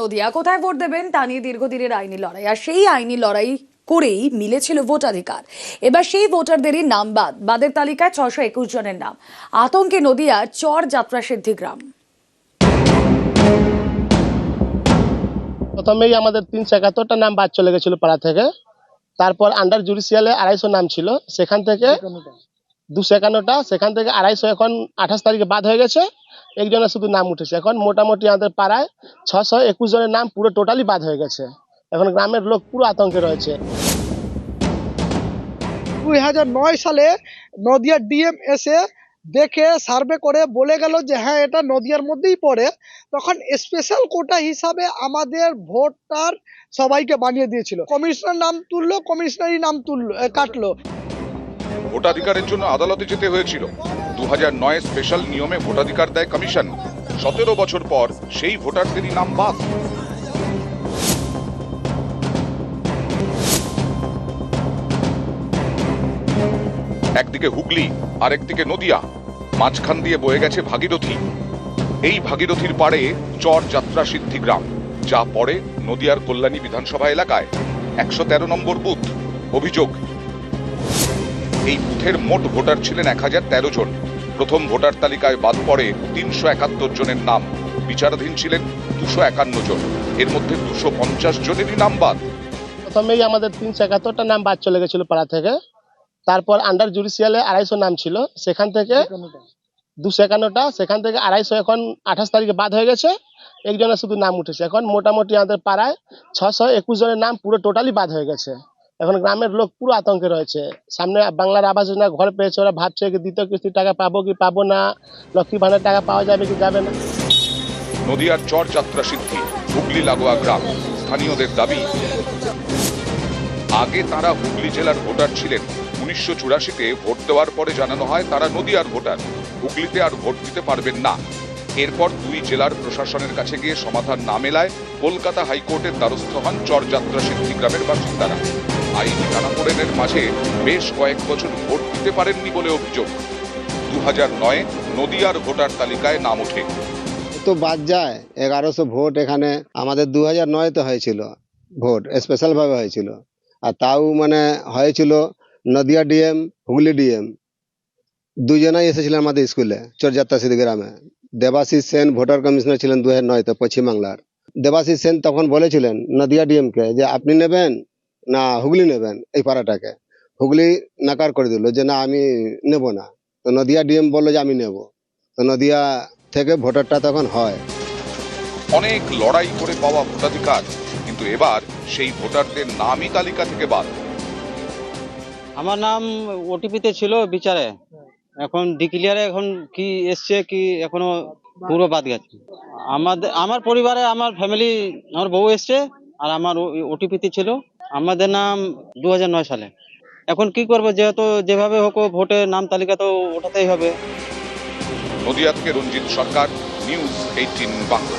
নদিয়া, কোথায় ভোট দেবেন তা নিয়ে দীর্ঘদিনের আইনি লড়াই, আর সেই আইনি লড়াই করেই মিলেছিল ভোটাধিকার। এবার সেই ভোটারদেরই নাম বাদের তালিকায় 621 জনের নাম। আতঙ্কে নদিয়া চর যাত্রা সিদ্ধি গ্রাম। প্রথমেই আমাদের 371টা নাম বাদ চলে গেছিল পাড়া থেকে। তারপর আন্ডার জুডিশিয়ালে 250 নাম ছিল, সেখান থেকে 251টা, সেখান থেকে 250 এখন 28 তারিখে বাদ হয়ে গেছে। একজনের শুধু নাম উঠেছে। এখন মোটামুটি আমাদের পাড়ায় 621 জনের নাম পুরো টোটালি বাদ হয়ে গেছে। এখন গ্রামের লোক পুরো আতঙ্কে রয়েছে। 2009 সালে নদিয়ার ডিএম এসে দেখে সার্ভে করে বলে গেল যে হ্যাঁ এটা নদিয়ার মধ্যেই পড়ে। তখন স্পেশাল কোটা হিসাবে আমাদের ভোটার সবাইকে বানিয়ে দিয়েছিল। কমিশনার নাম তুললো, কমিশনারই নাম তুললো, কাটলো। ভোটাধিকারের জন্য আদালতে যেতে হয়েছিল। 2009 স্পেশাল নিয়মে ভোটাধিকার দেয় কমিশন। 17 বছর পর সেই ভোটারদেরই নাম বাদ। একদিকে হুগলি, আরেকদিকে নদিয়া, মাঝখান দিয়ে বয়ে গেছে ভাগীরথী। এই ভাগীরথীর পাড়ে চর যাত্রা সিদ্ধি গ্রাম, যা পড়ে নদিয়ার কল্যাণী বিধানসভা এলাকায়। 113 নম্বর বুথ। অভিযোগ, এই বুথের মোট ভোটার ছিলেন 1013 জন। প্রথম ভোটার তালিকায় বাদ পড়ে 371 জনের নাম। বিচারাধীন ছিলেন 251 জন। এর মধ্যে 250 জনেরই নাম বাদ। প্রথমেই আমাদের 371টা নাম বাদ চলে গেছিল পাড়া থেকে। তারপর আন্ডার জুডিশিয়ালে 250 নাম ছিল, সেখান থেকে 251টা, সেখান থেকে 250 এখন 28 তারিখে বাদ হয়ে গেছে। একজনের শুধু নাম উঠেছে। এখন মোটামুটি আমাদের পাড়ায় 621 জনের নাম পুরো টোটালি বাদ হয়ে গেছে। এখন গ্রামের লোক পুরো আতঙ্কে রয়েছে। সামনে বাংলার আবাস যোজনা ঘর পেয়েছে, ওরা ভাবছে কি দ্বিতীয় কিস্তির টাকা পাবো কি পাবো না, লক্ষ্মী ভাণ্ডার টাকা পাওয়া যাবে কি যাবে না। নদিয়ার চর যাত্রা সিদ্ধি হুগলি লাগোয়া গ্রাম। স্থানীয়দের দাবি, আগে তারা হুগলি জেলার ভোটার ছিলেন। 1984-তে ভোট দেওয়ার পরে জানানো হয় তারা নদিয়ার ভোটার, হুগলিতে আর ভোট দিতে পারবেন না। এরপর দুই জেলার প্রশাসনের কাছে গিয়ে সমাধান না মেলায় কলকাতা হাইকোর্টের দ্বারস্থ হন চর যাত্রা সিদ্ধি গ্রামের বাসিন্দারা। আইনি টানাপোড়েনের মাঝে বেশ কয়েক বছর ভোট দিতে পারেননি বলে অভিযোগ। 2009-এ নদিয়ার ভোটার তালিকায় নাম ওঠে। তো বাদ যায় 1100 ভোট। এখানে আমাদের 2009-তে হয়েছিল ভোট, স্পেশাল ভাবে হয়েছিল। আর তাও মানে হয়েছিল নদিয়া ডিএম, হুগলি ডিএম দুজনাই এসেছিলেন আমাদের স্কুলে চরযাত্রা সিদ্ধি গ্রামে। দেবাশিস সেন ভোটার কমিশনার ছিলেন 2009-তে পশ্চিমবাংলার। দেবাশিস সেন তখন বলেছিলেন নদিয়া ডিএমকে যে আপনি নেবেন না হুগলি নেবেন এই পাড়াটাকে। হুগলি নাকার করে দিল যে না আমি নেব না। তো নদিয়া ডিএম বললো যে আমি নেব। তো নদিয়া থেকে ভোটারটা তখন হয়। অনেক লড়াই করে পাওয়া ভোটাধিকার, কিন্তু এবার সেই ভোটারদের নামই তালিকা থেকে বাদ। আমার নাম ওটিপিতে ছিল বিচারে, এখন ডিক্লিয়ারে এখন কি এসছে কি এখনো পুরো বাদ গেছে। আমার পরিবারে আমার ফ্যামিলি, আমার বউ এসছে আর আমার ওটিপিতে ছিল। আমাদের নাম 2009 সালে। এখন কি করবো, যেহেতু যেভাবে হোক ভোটের নাম তালিকা তো ওঠাতেই হবে। নদিয়া থেকে রঞ্জিত সরকার, নিউজ 18 বাংলা।